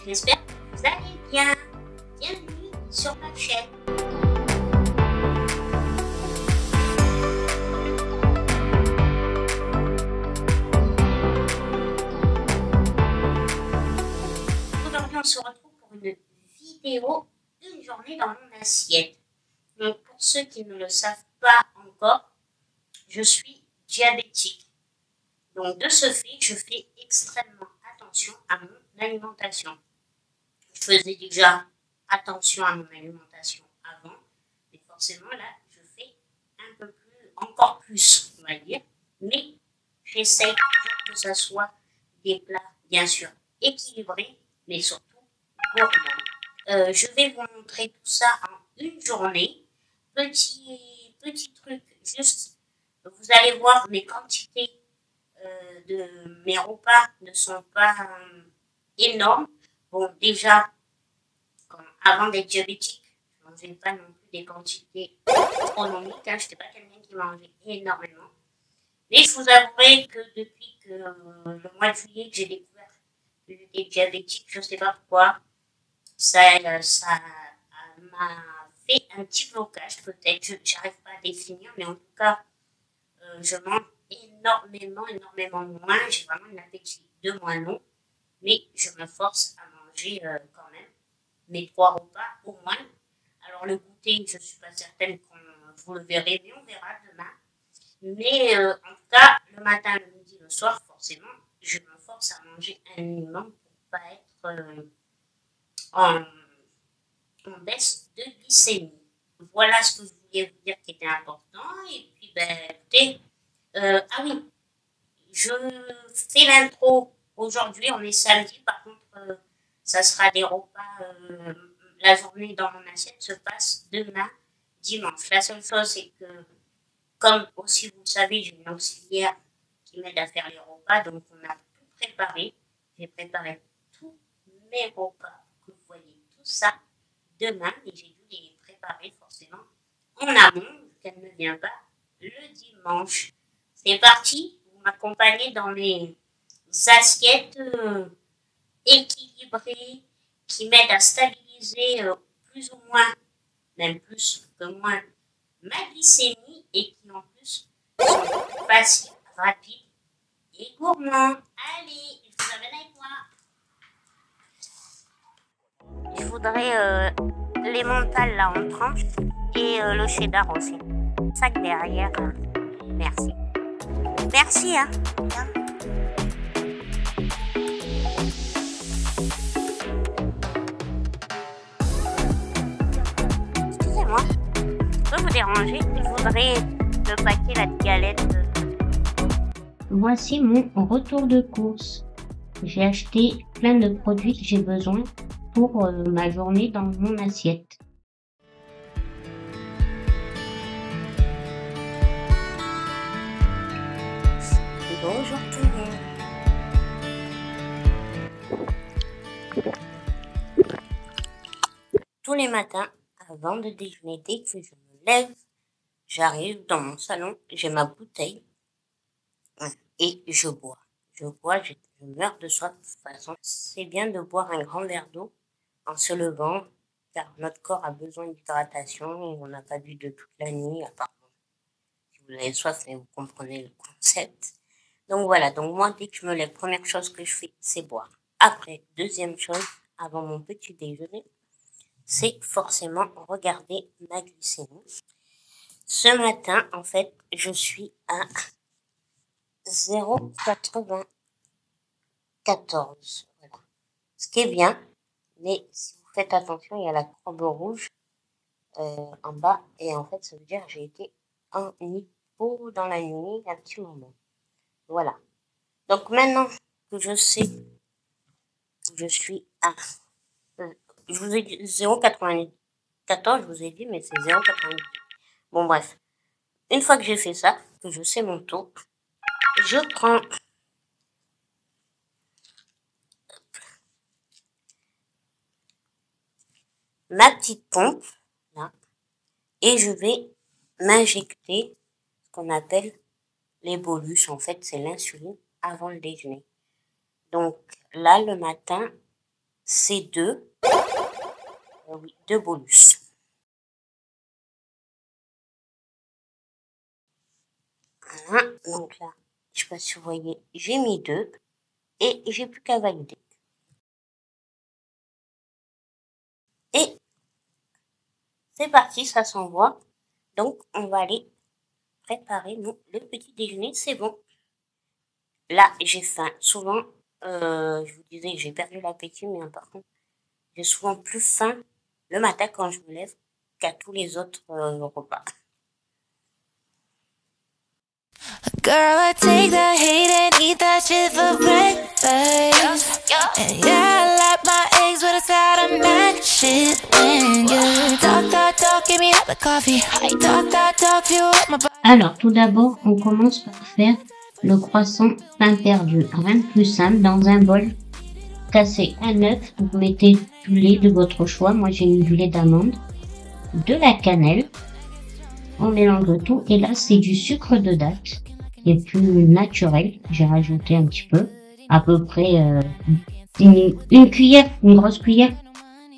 j'espère que vous allez bien. Bienvenue sur ma chaîne. Aujourd'hui, on se retrouve pour une vidéo d'une journée dans mon assiette. Donc, pour ceux qui ne le savent pas encore, je suis diabétique. Donc, de ce fait, je fais extrêmement attention à mon alimentation. Je faisais déjà attention à mon alimentation avant, mais forcément, là, je fais un peu plus, encore plus, on va dire. Mais j'essaie toujours que ce soit des plats, bien sûr, équilibrés, mais surtout gourmands. Je vais vous montrer tout ça en une journée. Petit truc, juste, vous allez voir mes quantités de mes repas ne sont pas énormes. Bon, déjà, avant d'être diabétique, je ne mangeais pas non plus des quantités astronomiques. Je n'étais pas quelqu'un qui mangeait énormément. Mais je vous avouerai que depuis que le mois de juillet que j'ai découvert que j'étais diabétique, je ne sais pas pourquoi, ça m'a fait un petit blocage peut-être. Je n'arrive pas à définir, mais en tout cas, je mange énormément moins. J'ai vraiment un appétit de moineau, mais je me force à manger quand même mes 3 repas au moins. Alors le goûter, je ne suis pas certaine qu'on vous le verrez, mais on verra demain. Mais en tout cas, le matin, le midi, le soir, forcément, je me force à manger un minimum pour ne pas être en baisse de glycémie. Voilà ce que je voulais vous dire qui était important. Et puis, ben, écoutez, ah oui, je fais l'intro. Aujourd'hui, on est samedi. Par contre, ça sera des repas. La journée dans mon assiette se passe demain, dimanche. La seule chose, c'est que, comme aussi vous le savez, j'ai une auxiliaire qui m'aide à faire les repas. Donc, on a tout préparé. J'ai préparé tous mes repas. Que vous voyez tout ça demain. Et j'ai dû les préparer forcément en amont, qu'elle ne vient pas le dimanche. C'est parti, vous m'accompagnez dans les assiettes équilibrées qui m'aident à stabiliser plus ou moins, même plus que moins, ma glycémie et qui en plus sont faciles, rapides et gourmands. Allez, je vous amène avec moi. Je voudrais les mentales là en tranche et le cheddar aussi. Sac derrière. Merci. Merci, hein. Excusez-moi. Je peux vous déranger? Je voudrais le paquet là, de galettes. Voici mon retour de course. J'ai acheté plein de produits que j'ai besoin pour ma journée dans mon assiette. Bonjour tout le monde. Tous les matins, avant de déjeuner, dès que je me lève, j'arrive dans mon salon, j'ai ma bouteille et je bois. Je meurs de soif de toute façon. C'est bien de boire un grand verre d'eau en se levant, car notre corps a besoin d'hydratation et on n'a pas bu de toute la nuit, à part si vous avez soif, mais vous comprenez le concept. Donc voilà, donc moi, dès que je me lève, première chose que je fais, c'est boire. Après, deuxième chose, avant mon petit déjeuner, c'est forcément regarder ma glycémie. Ce matin, en fait, je suis à 0,94. Voilà. Ce qui est bien, mais si vous faites attention, il y a la courbe rouge en bas. Et en fait, ça veut dire que j'ai été en hypo dans la nuit un petit moment. Voilà. Donc maintenant que je sais que je suis à... je vous ai dit 0,94, je vous ai dit, mais c'est 0,98. Bon, bref. Une fois que j'ai fait ça, que je sais mon taux, je prends ma petite pompe, là, et je vais m'injecter ce qu'on appelle les bolus. En fait, c'est l'insuline avant le déjeuner. Donc là, le matin, c'est 2. Oui, 2 bonus. Voilà, donc là, je sais pas si vous voyez, j'ai mis 2 et j'ai plus qu'à valider. Et c'est parti, ça s'envoie. Donc, on va aller préparer le petit déjeuner, c'est bon. Là, j'ai faim. Souvent, je vous disais, j'ai perdu l'appétit, mais par contre, j'ai souvent plus faim le matin quand je me lève qu'à tous les autres repas. Girl, I take the hate and eat that shit for breakfast. And yeah, I like my eggs with a side of mashed shit. And you talk, give me up the coffee. Talk, fuel up my body. Alors, tout d'abord, on commence par faire le croissant pain perdu. Rien de plus simple, dans un bol, cassez un œuf, vous mettez du lait de votre choix. Moi, j'ai mis du lait d'amande, de la cannelle. On mélange le tout et là, c'est du sucre de date qui est plus naturel. J'ai rajouté un petit peu, à peu près une cuillère, une grosse cuillère.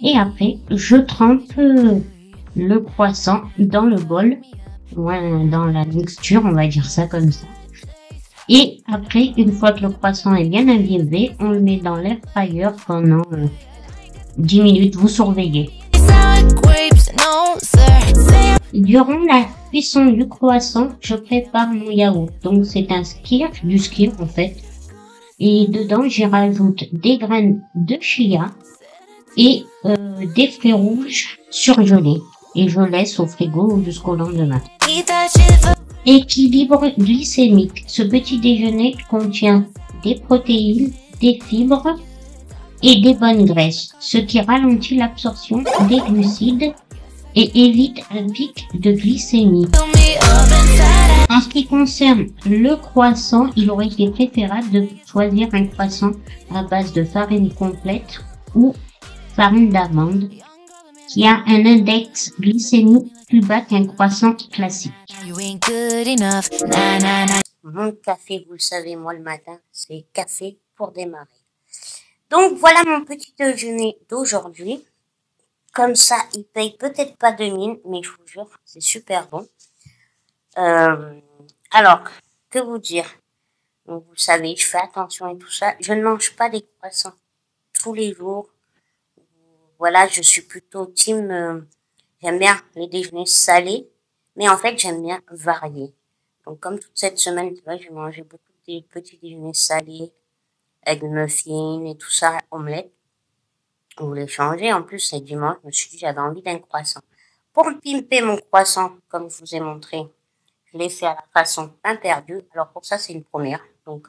Et après, je trempe le croissant dans le bol, dans la mixture, on va dire ça comme ça. Et après, une fois que le croissant est bien imbibé, on le met dans l'air fryer pendant 10 minutes. Vous surveillez. Durant la cuisson du croissant, je prépare mon yaourt. Donc c'est un skyr, du skyr en fait. Et dedans, j'y rajoute des graines de chia et des fruits rouges surgelés. Et je laisse au frigo jusqu'au lendemain. Équilibre glycémique. Ce petit déjeuner contient des protéines, des fibres et des bonnes graisses, ce qui ralentit l'absorption des glucides et évite un pic de glycémie. En ce qui concerne le croissant, il aurait été préférable de choisir un croissant à base de farine complète ou farine d'amande qui a un index glycémique plus bas qu'un croissant classique. Mon café, vous le savez, moi le matin, c'est café pour démarrer. Donc voilà mon petit déjeuner d'aujourd'hui. Comme ça, il paye peut-être pas de mine, mais je vous jure, c'est super bon. Alors, que vous dire? Donc, vous savez, je fais attention et tout ça. Je ne mange pas des croissants tous les jours. Voilà, je suis plutôt team. J'aime bien les déjeuners salés, mais en fait, j'aime bien varier. Donc, comme toute cette semaine, tu vois, j'ai mangé beaucoup de petits déjeuners salés avec muffins et tout ça, omelette. Je voulais changer. En plus, c'est dimanche. Je me suis dit, j'avais envie d'un croissant. Pour pimper mon croissant, comme je vous ai montré, je l'ai fait à la façon pain perdu. Alors, pour ça, c'est une première. Donc,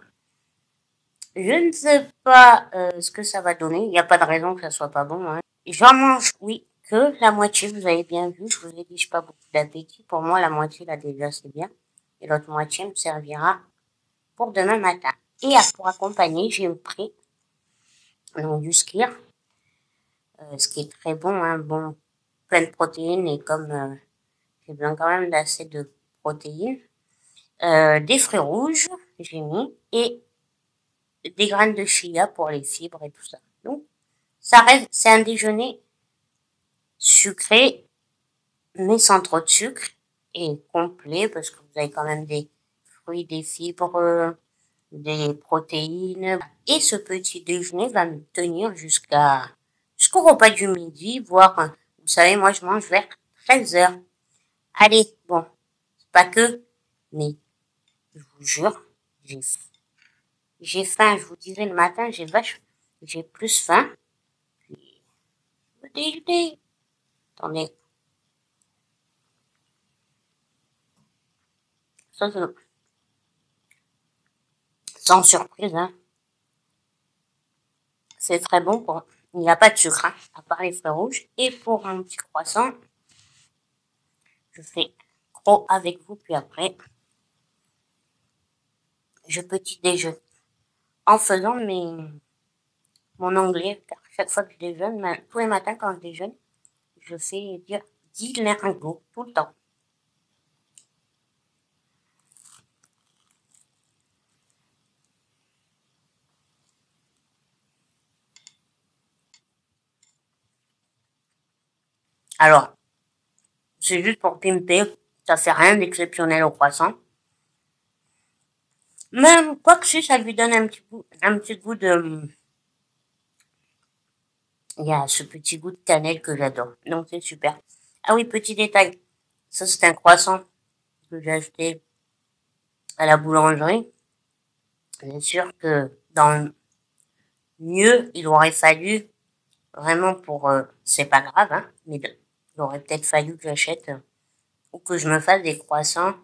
je ne sais pas ce que ça va donner. Il n'y a pas de raison que ça soit pas bon. Hein. J'en mange, oui, que la moitié. Vous avez bien vu. Je vous ai dit, je n'ai pas beaucoup d'appétit. Pour moi, la moitié, là, déjà, c'est bien. Et l'autre moitié me servira pour demain matin. Et pour accompagner, j'ai pris donc, du skyr. Ce qui est très bon, hein, bon, plein de protéines et comme j'ai besoin quand même d'assez de protéines, des fruits rouges, j'ai mis, et des graines de chia pour les fibres et tout ça. Donc, ça reste, c'est un déjeuner sucré, mais sans trop de sucre, et complet, parce que vous avez quand même des fruits, des fibres, des protéines. Et ce petit déjeuner va me tenir jusqu'au repas du midi, voire, vous savez, moi je mange vers 13h. Allez, bon, c'est pas que, mais je vous jure, j'ai faim, je vous disais le matin, j'ai plus faim. Puis, le déjeuner. Attendez. Ça, sans surprise, hein. C'est très bon pour, il n'y a pas de sucre, hein, à part les fruits rouges. Et pour mon petit croissant, je fais gros avec vous, puis après, je petit déjeune. En faisant mon onglet, car chaque fois que je déjeune, tous les matins quand je déjeune, je fais dire 10 lingots tout le temps. Alors, c'est juste pour pimper. Ça fait rien d'exceptionnel au croissant. Même, quoi que si, ça lui donne un petit goût de... Il y a ce petit goût de cannelle que j'adore. Donc, c'est super. Ah oui, petit détail. Ça, c'est un croissant que j'ai acheté à la boulangerie. Bien sûr que dans le mieux, il aurait fallu, vraiment pour... c'est pas grave, hein, mais il aurait peut-être fallu que j'achète ou que je me fasse des croissants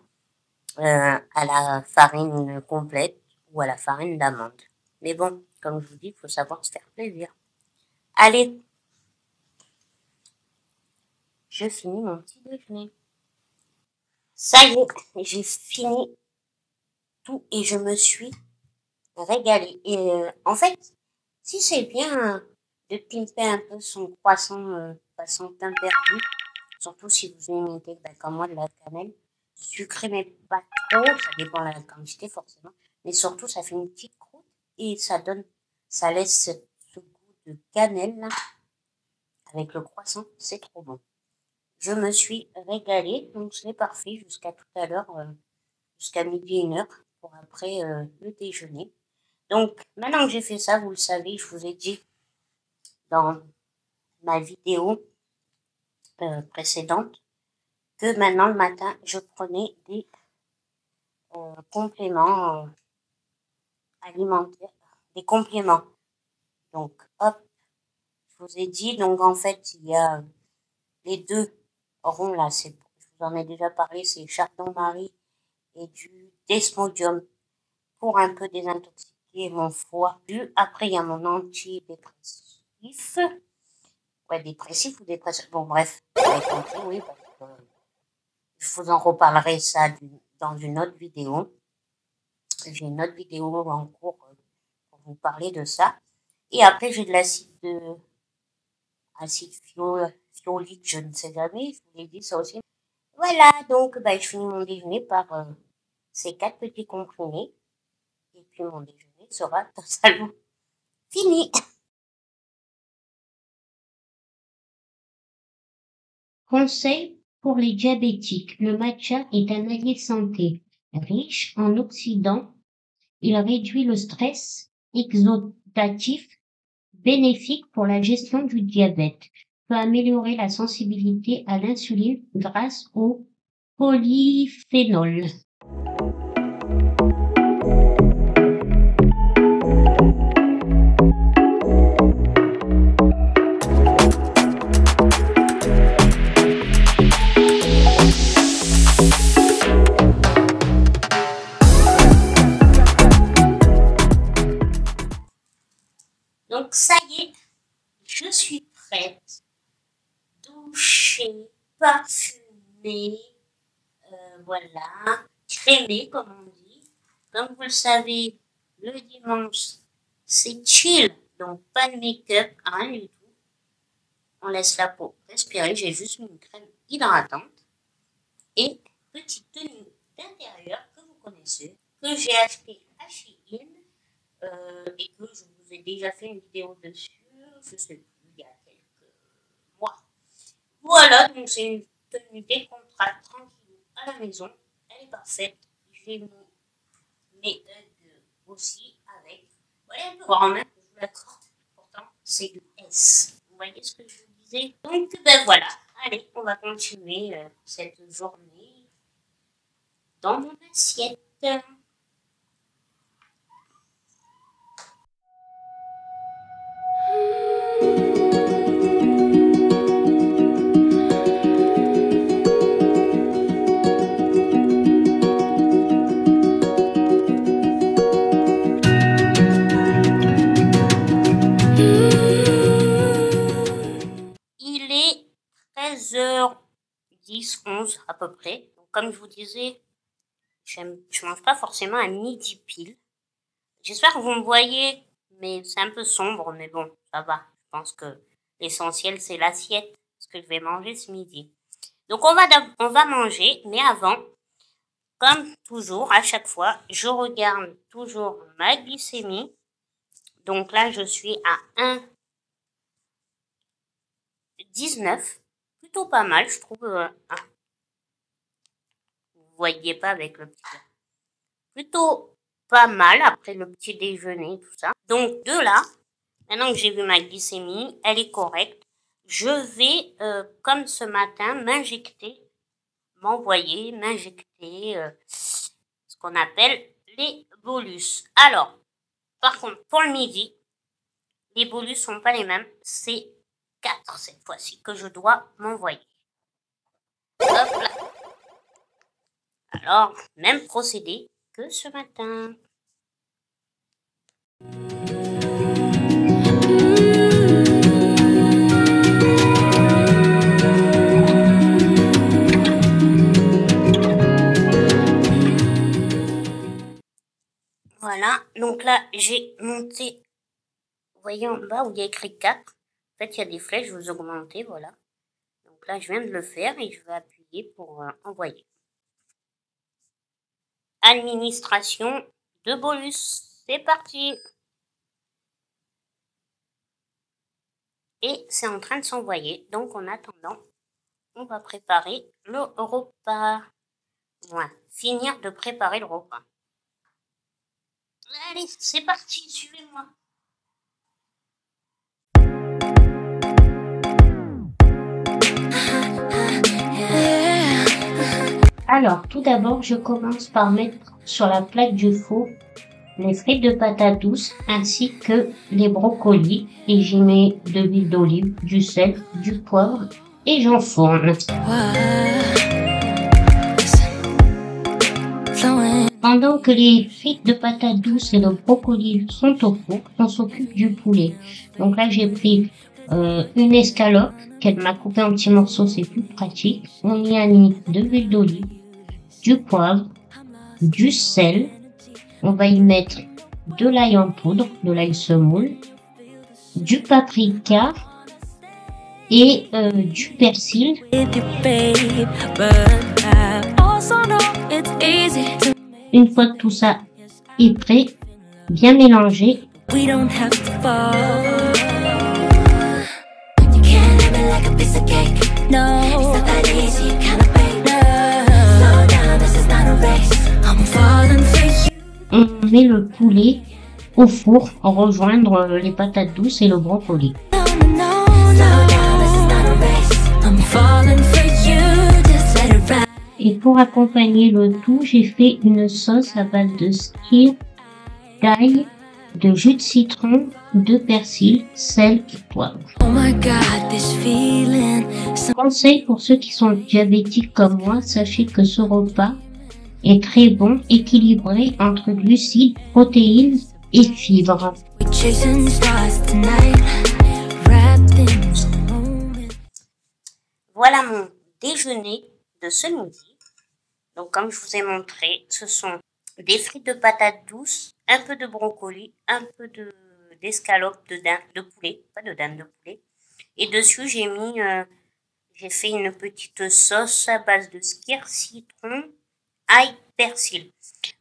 à la farine complète ou à la farine d'amande. Mais bon, comme je vous dis, il faut savoir se faire plaisir. Allez, je finis mon petit déjeuner. Ça y est, j'ai fini tout et je me suis régalée. Et en fait, si c'est bien de pimper un peu son croissant façon pain perdu, surtout si vous aimez comme moi de la cannelle, sucré mais pas trop, ça dépend de la quantité forcément, mais surtout ça fait une petite croûte et ça laisse ce goût de cannelle là, avec le croissant, c'est trop bon. Je me suis régalée, donc c'est parfait jusqu'à tout à l'heure, jusqu'à midi et 1h, pour après le déjeuner. Donc, maintenant que j'ai fait ça, vous le savez, je vous ai dit dans ma vidéo précédente que maintenant le matin, je prenais des compléments alimentaires, des compléments. Donc, hop, je vous ai dit, donc en fait, il y a les deux ronds là, je vous en ai déjà parlé, c'est Chardon-Marie et du Desmodium pour un peu désintoxiquer mon foie. Après, il y a mon antidépressif. Ouais, dépressif ou dépressif. Bon, bref, vous avez compris, oui, parce que je vous en reparlerai ça dans une autre vidéo. J'ai une autre vidéo en cours pour vous parler de ça. Et après, j'ai de acide fiolique, je ne sais jamais, je vous l'ai dit ça aussi. Voilà, donc je finis mon déjeuner par ces 4 petits comprimés. Et puis mon déjeuner sera totalement fini. Conseil pour les diabétiques. Le matcha est un allié santé. Riche en oxydants, il réduit le stress exodatif, bénéfique pour la gestion du diabète, peut améliorer la sensibilité à l'insuline grâce au polyphénol. Donc ça y est, je suis prête, douchée, parfumée, voilà, crémée comme on dit. Comme vous le savez, le dimanche c'est chill, donc pas de make-up, rien du tout. On laisse la peau respirer, j'ai juste mis une crème hydratante et petite tenue d'intérieur que vous connaissez, que j'ai acheté à Shein et que je vous ai déjà fait une vidéo dessus, je sais plus, il y a quelques mois. Voilà, donc c'est une tenue décontractée, tranquille à la maison, elle est parfaite. J'ai mis mes hugs aussi avec, voilà un peu grand, hein, je vous l'accorde, pourtant c'est du S. Vous voyez ce que je vous disais? Donc voilà, allez, on va continuer cette journée dans mon assiette. Il est 13h10, 11 à peu près. Donc, comme je vous disais, je mange pas forcément à midi pile. J'espère que vous me voyez, mais c'est un peu sombre, mais bon, ça va. Je pense que l'essentiel, c'est l'assiette, ce que je vais manger ce midi. Donc, on va manger, mais avant, comme toujours, à chaque fois, je regarde toujours ma glycémie. Donc là, je suis à 1,19, plus plutôt pas mal, je trouve. Vous voyez pas avec le petit. Plutôt pas mal après le petit déjeuner, tout ça. Donc de là, maintenant que j'ai vu ma glycémie, elle est correcte. Je vais, comme ce matin, m'injecter ce qu'on appelle les bolus. Alors, par contre, pour le midi, les bolus sont pas les mêmes. C'est 4 cette fois-ci que je dois m'envoyer. Hop là. Alors, même procédé que ce matin. Voilà, donc là, j'ai monté, vous voyez en bas où il y a écrit 4. En fait, il y a des flèches, vous augmentez, voilà. Donc là, je viens de le faire et je vais appuyer pour envoyer. Administration de bolus, c'est parti. Et c'est en train de s'envoyer, donc en attendant, on va préparer le repas. Voilà, finir de préparer le repas. Allez, c'est parti, suivez-moi. Alors, tout d'abord, je commence par mettre sur la plaque du four les frites de patates douces ainsi que les brocolis. Et j'y mets de l'huile d'olive, du sel, du poivre et j'enfourne. Pendant que les frites de patates douces et le brocoli sont au four, on s'occupe du poulet. Donc là, j'ai pris une escalope qu'elle m'a coupée en petits morceaux, c'est plus pratique. On y a mis de l'huile d'olive, du poivre, du sel. On va y mettre de l'ail en poudre, de l'ail semoule, du paprika et du persil. Une fois que tout ça est prêt, bien mélangé. On met le poulet au four, rejoindre les patates douces et le brocoli. Et pour accompagner le tout, j'ai fait une sauce à base de skyr, d'ail, de jus de citron, de persil, sel et poivre. Conseil pour ceux qui sont diabétiques comme moi, sachez que ce repas est très bon, équilibré entre glucides, protéines et fibres. Voilà mon déjeuner de ce midi. Donc comme je vous ai montré, ce sont des frites de patates douces, un peu de brocoli, un peu d'escalope de poulet, pas de dinde de poulet. Et dessus j'ai fait une petite sauce à base de skyr, citron, ail, persil.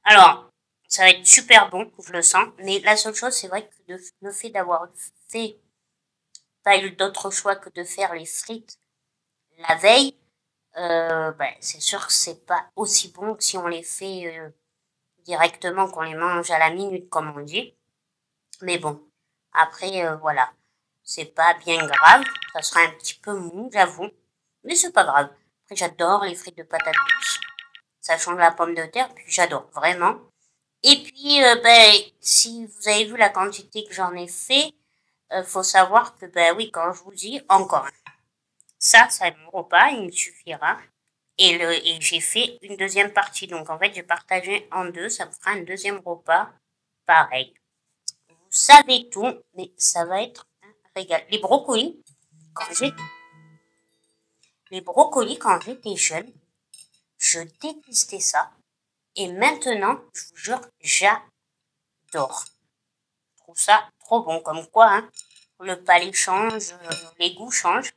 Alors, ça va être super bon, je le sens. Mais la seule chose, c'est vrai que le fait d'avoir pas eu d'autre choix que de faire les frites la veille, c'est sûr que c'est pas aussi bon que si on les fait directement, qu'on les mange à la minute, comme on dit. Mais bon, après, voilà, c'est pas bien grave. Ça sera un petit peu mou, j'avoue. Mais c'est pas grave. Après, j'adore les frites de patates douces. Ça change la pomme de terre, puis j'adore, vraiment. Et puis, si vous avez vu la quantité que j'en ai fait, faut savoir que, oui, quand je vous dis, encore, ça est mon repas, il me suffira. Et j'ai fait une deuxième partie. Donc, en fait, j'ai partagé en deux. Ça me fera un deuxième repas pareil. Vous savez tout, mais ça va être un régal. Les brocolis, quand j'étais jeune, je détestais ça. Et maintenant, je vous jure, j'adore. Je trouve ça trop bon. Comme quoi, hein, le palais change, les goûts changent.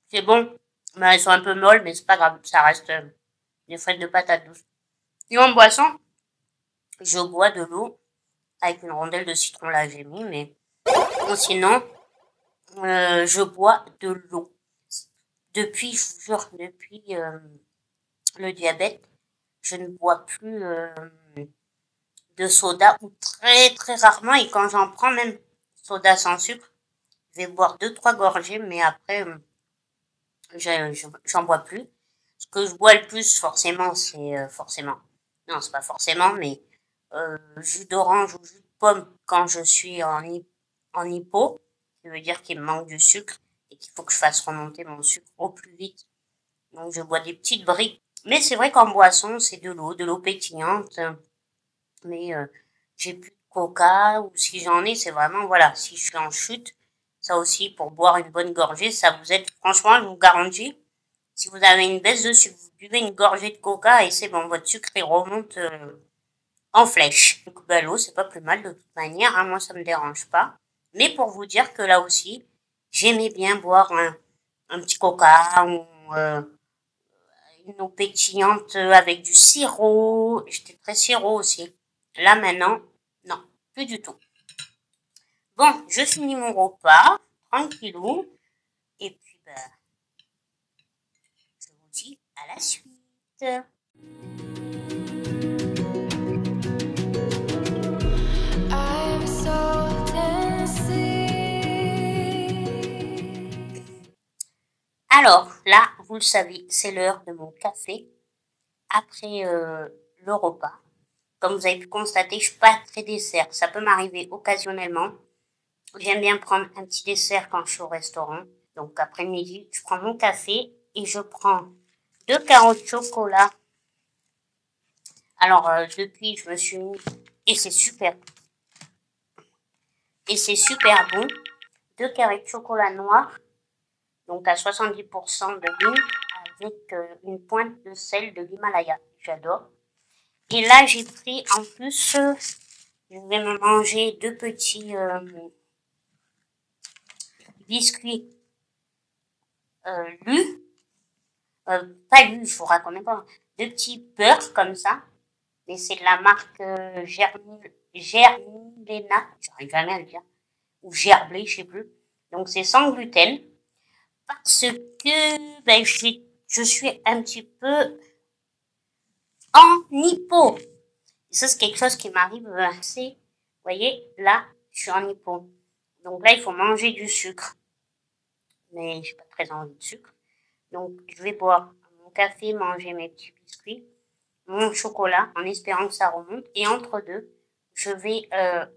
C'est bon, mais elles sont un peu molles, mais c'est pas grave, ça reste des frites de patates douces. Et en boisson, je bois de l'eau avec une rondelle de citron, là j'ai mis, mais Sinon, je bois de l'eau. Depuis, je vous jure, depuis le diabète, je ne bois plus de soda ou très très rarement. Et quand j'en prends, même soda sans sucre, je vais boire 2-3 gorgées, mais après, j'en bois plus. Ce que je bois le plus, forcément, c'est forcément. Non, c'est pas forcément, mais jus d'orange ou jus de pomme quand je suis en hypo. Ça veut dire qu'il me manque du sucre et qu'il faut que je fasse remonter mon sucre au plus vite. Donc je bois des petites briques. Mais c'est vrai qu'en boisson, c'est de l'eau pétillante. Mais j'ai plus de coca, ou si j'en ai, c'est vraiment, voilà, si je suis en chute, ça aussi, pour boire une bonne gorgée, ça vous aide. Franchement, je vous garantis, si vous avez une baisse de sucre, vous buvez une gorgée de coca et c'est bon, votre sucre, il remonte en flèche. Donc, bah, l'eau, c'est pas plus mal de toute manière, hein, moi, ça me dérange pas. Mais pour vous dire que là aussi, j'aimais bien boire un petit coca ou une eau pétillante avec du sirop. J'étais très sirop aussi. Là, maintenant, non, plus du tout. Bon, je finis mon repas, tranquillou. Et puis, bah, je vous dis à la suite. Alors, là, vous le savez, c'est l'heure de mon café après le repas. Comme vous avez pu constater, je suis pas très dessert. Ça peut m'arriver occasionnellement. J'aime bien prendre un petit dessert quand je suis au restaurant. Donc, après-midi, je prends mon café et je prends 2 carreaux de chocolat. Alors, depuis, je me suis mis... Et c'est super. Et c'est super bon. 2 carrés de chocolat noir. Donc, à 70% de lime avec une pointe de sel de l'Himalaya. J'adore. Et là, j'ai pris en plus... je vais me manger 2 petits... biscuits lus, pas lus, je vous raconte pas, 2 petits beurres comme ça, mais c'est de la marque Germilena, j'arrive jamais à le dire, ou Gerblé, je sais plus, donc c'est sans gluten, parce que ben, je suis un petit peu en hypo, et ça c'est quelque chose qui m'arrive assez, vous voyez, là, je suis en hypo, donc là il faut manger du sucre, mais j'ai pas très envie de sucre. Donc, je vais boire mon café, manger mes petits biscuits, mon chocolat, en espérant que ça remonte. Et entre deux, je vais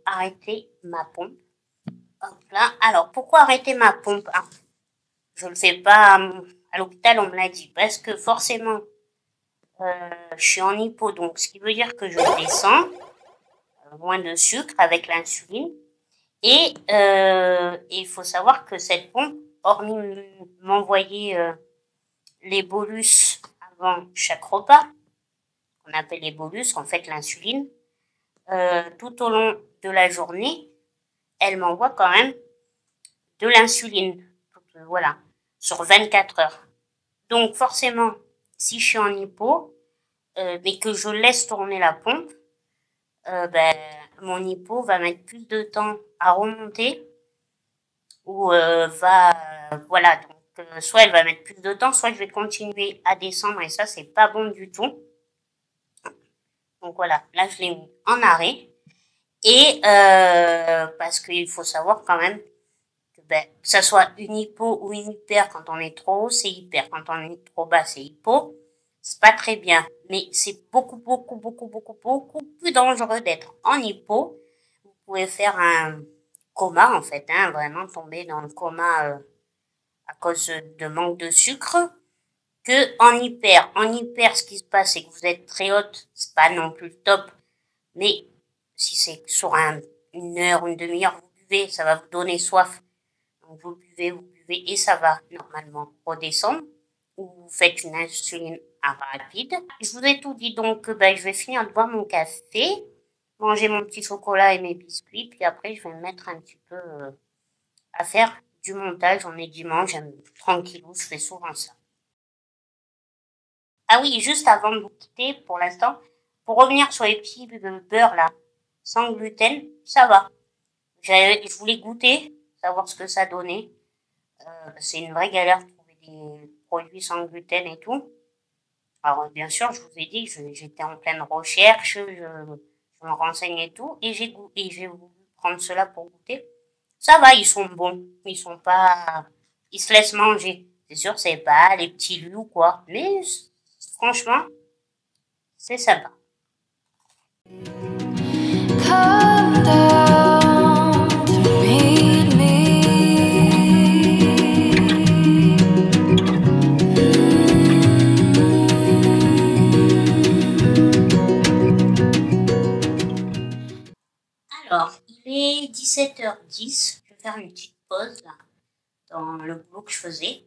arrêter ma pompe. Hop là. Alors, pourquoi arrêter ma pompe? Je le fais pas à l'hôpital, on me l'a dit. Parce que forcément, je suis en hypo. Donc, ce qui veut dire que je descends moins de sucre avec l'insuline. Et il faut savoir que cette pompe, hormis m'envoyer... les bolus avant chaque repas, qu'on appelle les bolus, en fait l'insuline, tout au long de la journée, elle m'envoie quand même de l'insuline, voilà, sur 24 heures. Donc forcément, si je suis en hypo, mais que je laisse tourner la pompe, ben, mon hypo va mettre plus de temps à remonter, ou voilà, donc, soit elle va mettre plus de temps, soit je vais continuer à descendre et ça, c'est pas bon du tout. Donc voilà, là, je l'ai mis en arrêt. Et parce qu'il faut savoir quand même que que ça soit une hypo ou une hyper, quand on est trop haut, c'est hyper. Quand on est trop bas, c'est hypo. C'est pas très bien. Mais c'est beaucoup plus dangereux d'être en hypo. Vous pouvez faire un coma, en fait, hein, vraiment tomber dans le coma à cause de manque de sucre, que en hyper. En hyper, ce qui se passe, c'est que vous êtes très haute, c'est pas non plus le top, mais si c'est sur une heure, une demi-heure, vous buvez, ça va vous donner soif. Donc vous buvez, et ça va normalement redescendre, ou vous faites une insuline rapide. Je vous ai tout dit, donc je vais finir de boire mon café, manger mon petit chocolat et mes biscuits, puis après je vais me mettre un petit peu à faire du montage. On est dimanche, j'aime tranquillou, je fais souvent ça. Ah oui, juste avant de vous quitter, pour l'instant, pour revenir sur les petits beurres là, sans gluten, ça va. Je voulais goûter, savoir ce que ça donnait. C'est une vraie galère de trouver des produits sans gluten et tout. Alors bien sûr, je vous ai dit, j'étais en pleine recherche, je me renseigne et tout, et j'ai voulu prendre cela pour goûter. Ça va, ils sont bons, ils se laissent manger. C'est sûr, c'est pas les petits lus ou quoi, mais franchement, c'est sympa. Come down to meet me. Alors, il est 17h10, je vais faire une petite pause là, dans le boulot que je faisais.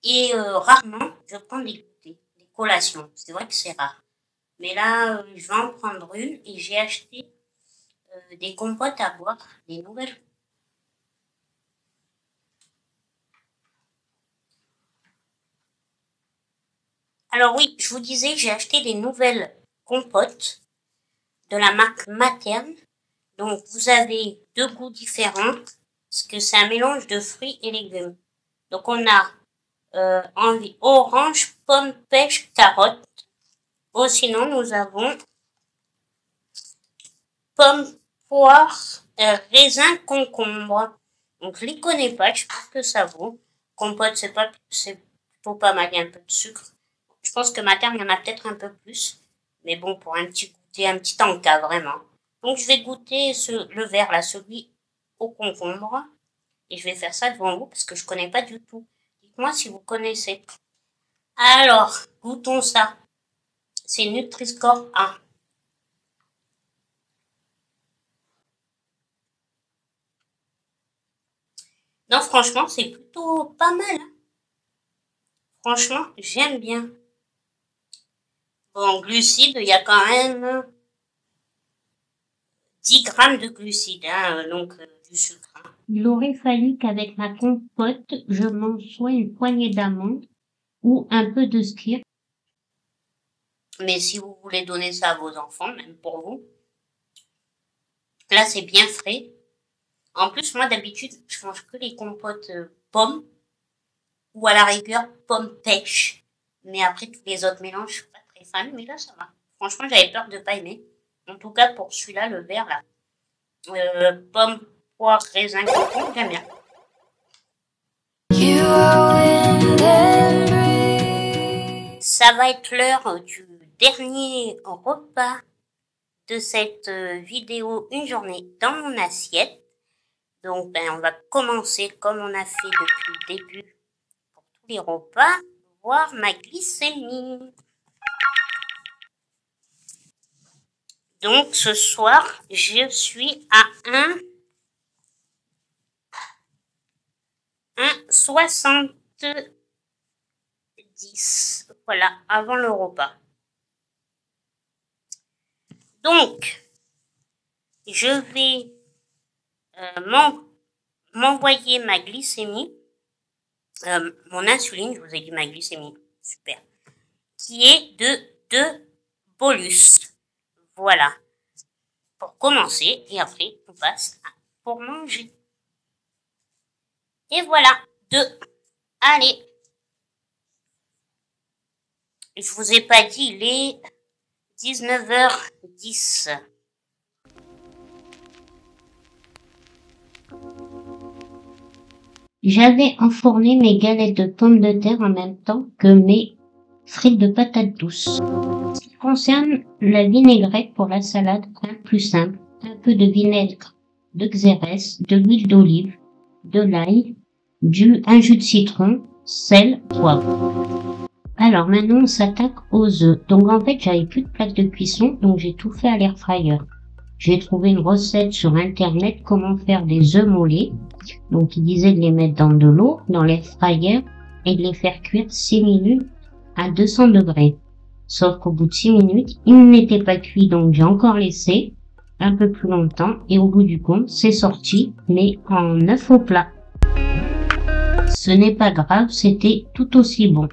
Et rarement, je prends des goûters, des collations. C'est vrai que c'est rare. Mais là, je vais en prendre une et j'ai acheté des compotes à boire, des nouvelles. Alors oui, je vous disais, j'ai acheté des nouvelles compotes de la marque Materne. Donc vous avez deux goûts différents, parce que c'est un mélange de fruits et légumes. Donc on a envie orange, pomme, pêche, carotte. Ou sinon nous avons pomme, poire, raisin, concombre. Donc je les connais pas, je sais pas ce que ça vaut. Compote, c'est plutôt pas mal, il y a un peu de sucre. Je pense que Materne, il y en a peut-être un peu plus. Mais bon, pour un petit goûter, un petit encas, vraiment. Donc je vais goûter le verre là, celui au concombre. Et je vais faire ça devant vous parce que je connais pas du tout. Dites-moi si vous connaissez. Alors, goûtons ça. C'est Nutri-Score 1. Non, franchement, c'est plutôt pas mal. Hein. Franchement, j'aime bien. Bon, glucides, il y a quand même 10 grammes de glucides, hein, donc du sucre. Hein. Il aurait fallu qu'avec ma compote, je mange soit une poignée d'amandes ou un peu de skyr. Mais si vous voulez donner ça à vos enfants, même pour vous, là c'est bien frais. En plus, moi d'habitude, je mange que les compotes pommes ou à la rigueur pommes pêche. Mais après tous les autres mélanges, je suis pas très fan, mais là ça va. Franchement, j'avais peur de pas aimer. En tout cas, pour celui-là, le vert là, pomme, poire, raisin, concombre, j'aime bien. Ça va être l'heure du dernier repas de cette vidéo, une journée dans mon assiette. Donc, on va commencer comme on a fait depuis le début pour tous les repas, voir ma glycémie. Donc, ce soir, je suis à 1,70. Voilà, avant le repas. Donc, je vais m'envoyer ma glycémie, mon insuline, je vous ai dit ma glycémie, super, qui est de 2 bolus. Voilà, pour commencer, et après, on passe pour manger. Et voilà, 2. Allez. Je vous ai pas dit, il est 19h10. J'avais enfourné mes galettes de pommes de terre en même temps que mes frites de patates douces. En ce qui concerne la vinaigrette pour la salade, un plus simple, un peu de vinaigre, de xérès, de l'huile d'olive, de l'ail, un jus de citron, sel, poivre. Alors maintenant on s'attaque aux œufs. Donc en fait j'avais plus de plaque de cuisson, donc j'ai tout fait à l'air fryer. J'ai trouvé une recette sur internet comment faire des œufs mollets. Donc il disait de les mettre dans de l'eau, dans l'air fryer et de les faire cuire 6 minutes à 200 degrés. Sauf qu'au bout de 6 minutes, ils n'étaient pas cuits, donc j'ai encore laissé un peu plus longtemps et au bout du compte, c'est sorti, mais en œuf au plat. Ce n'est pas grave, c'était tout aussi bon.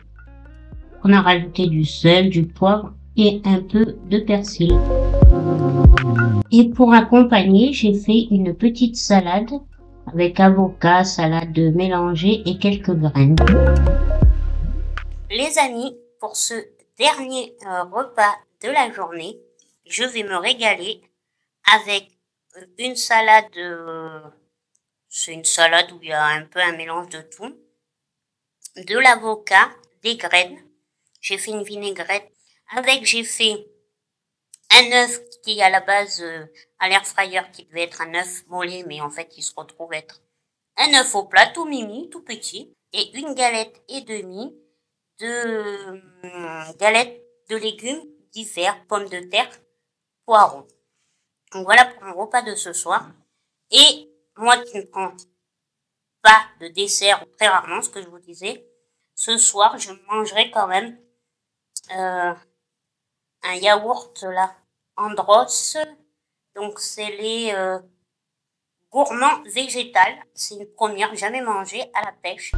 On a rajouté du sel, du poivre et un peu de persil. Et pour accompagner, j'ai fait une petite salade avec avocat, salade mélangée et quelques graines. Les amis, pour ce dernier repas de la journée, je vais me régaler avec une salade, c'est une salade où il y a un peu un mélange de tout, de l'avocat, des graines, j'ai fait une vinaigrette, j'ai fait un œuf qui à la base à l'air fryer qui devait être un œuf mollet, mais en fait il se retrouve être un œuf au plat tout mimi, tout petit, et une galette et demie de galettes de légumes divers, pommes de terre, poireaux. Donc voilà pour mon repas de ce soir. Et moi qui ne prends pas de dessert, ou très rarement, ce que je vous disais, ce soir je mangerai quand même un yaourt là, Andros. Donc c'est les gourmands végétales. C'est une première, jamais mangé à la pêche.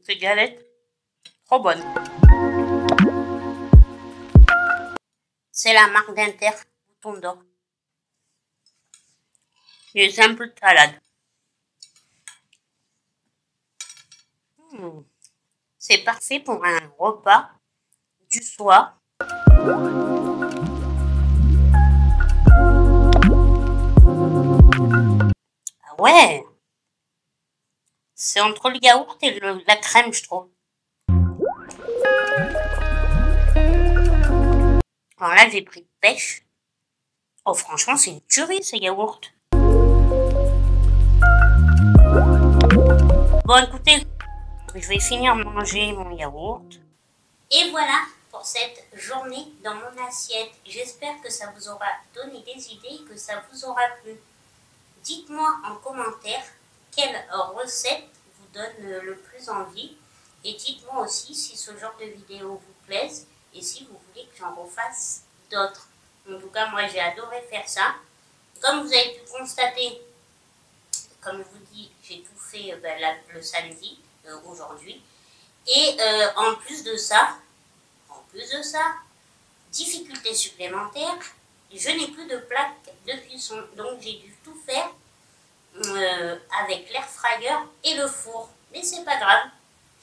Ces galettes, trop bonnes. C'est la marque d'Inter, Bouton d'Or. Une simple salade. C'est parfait pour un repas du soir. Ah ouais, c'est entre le yaourt et la crème, je trouve. Alors là, j'ai pris de pêche. Oh, franchement, c'est une tuerie, ces yaourts. Bon, écoutez, je vais finir de manger mon yaourt. Et voilà pour cette journée dans mon assiette. J'espère que ça vous aura donné des idées, que ça vous aura plu. Dites-moi en commentaire quelle recette vous donne le plus envie. Et dites-moi aussi si ce genre de vidéo vous plaise et si vous voulez que j'en refasse d'autres. En tout cas, moi j'ai adoré faire ça. Comme vous avez pu constater, comme je vous dis, j'ai tout fait le samedi, aujourd'hui. Et en plus de ça, difficulté supplémentaire, je n'ai plus de plaque de cuisson. Donc j'ai dû tout faire avec l'air fryer et le four. Mais c'est pas grave,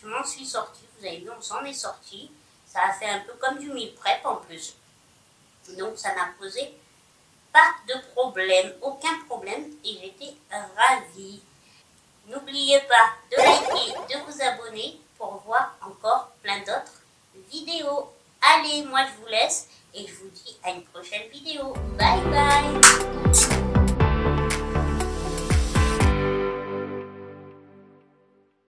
je m'en suis sortie. Vous avez vu, on s'en est sorti. Ça a fait un peu comme du meal prep en plus. Donc ça n'a posé pas de problème, aucun problème, et j'étais ravie. N'oubliez pas de liker, de vous abonner pour voir encore plein d'autres vidéos. Allez, moi je vous laisse et je vous